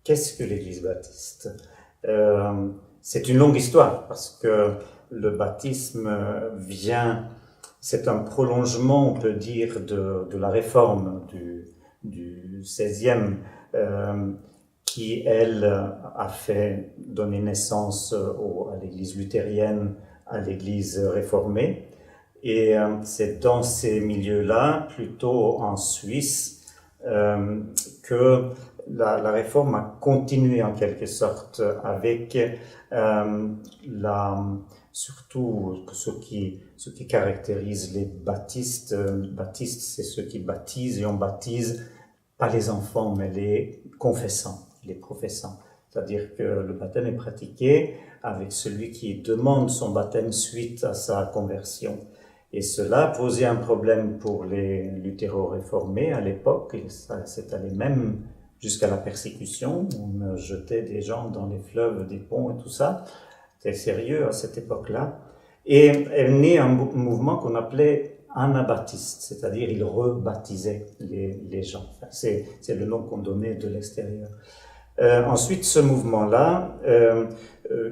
qu'est-ce que l'Église baptiste? C'est une longue histoire parce que le baptisme c'est un prolongement, on peut dire, de la réforme du XVIe, qui, elle, a fait donner naissance à l'Église luthérienne, à l'Église réformée. Et c'est dans ces milieux-là, plutôt en Suisse, que la réforme a continué en quelque sorte avec surtout ce qui caractérise les baptistes. Baptistes, c'est ceux qui baptisent, et on baptise pas les enfants, mais les confessants, les professants. C'est-à-dire que le baptême est pratiqué avec celui qui demande son baptême suite à sa conversion. Et cela posait un problème pour les luthéro-réformés à l'époque, et ça s'est allé même jusqu'à la persécution. On jetait des gens dans les fleuves, des ponts et tout ça. C'était sérieux à cette époque-là. Et est né un mouvement qu'on appelait anabaptiste, c'est-à-dire il rebaptisait les gens. Enfin, c'est le nom qu'on donnait de l'extérieur. Ensuite, ce mouvement-là,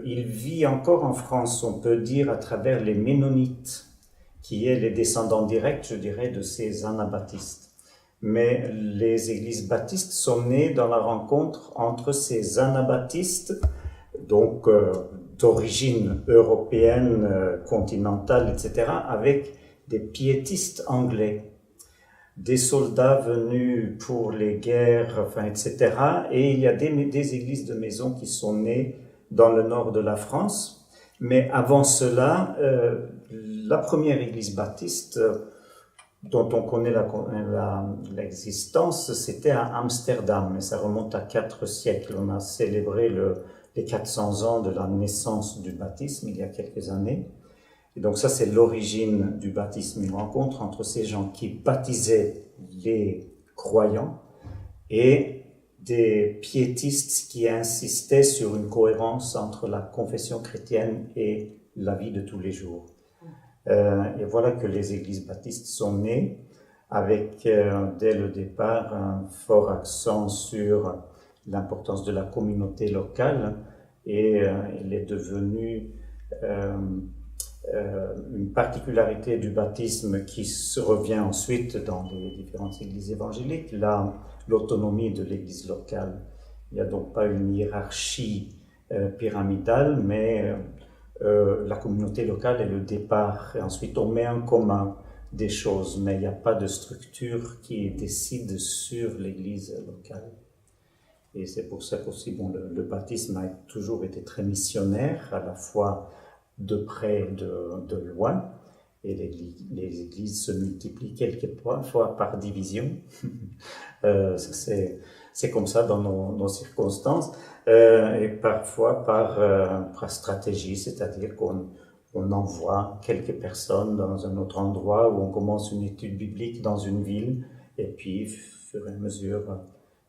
il vit encore en France, on peut dire, à travers les Ménonites, qui est les descendants directs, je dirais, de ces anabaptistes. Mais les églises baptistes sont nées dans la rencontre entre ces anabaptistes, donc d'origine européenne, continentale, etc., avec des piétistes anglais, des soldats venus pour les guerres, enfin, etc. Et il y a des églises de maison qui sont nées dans le nord de la France. Mais avant cela, la première église baptiste dont on connaît l'existence, c'était à Amsterdam, et ça remonte à 4 siècles. On a célébré les 400 ans de la naissance du baptisme il y a quelques années. Et donc ça, c'est l'origine du baptisme, une rencontre entre ces gens qui baptisaient les croyants et des piétistes qui insistaient sur une cohérence entre la confession chrétienne et la vie de tous les jours. Et voilà que les églises baptistes sont nées avec, dès le départ, un fort accent sur l'importance de la communauté locale, et il est devenu une particularité du baptisme qui se revient ensuite dans les différentes églises évangéliques, l'autonomie de l'église locale. Il n'y a donc pas une hiérarchie pyramidale, mais la communauté locale est le départ, et ensuite on met en commun des choses, mais il n'y a pas de structure qui décide sur l'église locale. Et c'est pour ça qu'aussi, le baptisme a toujours été très missionnaire, à la fois de près, de loin, et les églises se multiplient quelquefois par division. C'est comme ça dans nos circonstances, et parfois par stratégie, c'est-à-dire qu'on envoie quelques personnes dans un autre endroit, où on commence une étude biblique dans une ville, et puis, au fur et à mesure,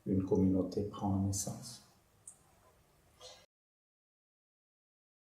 une communauté prend naissance.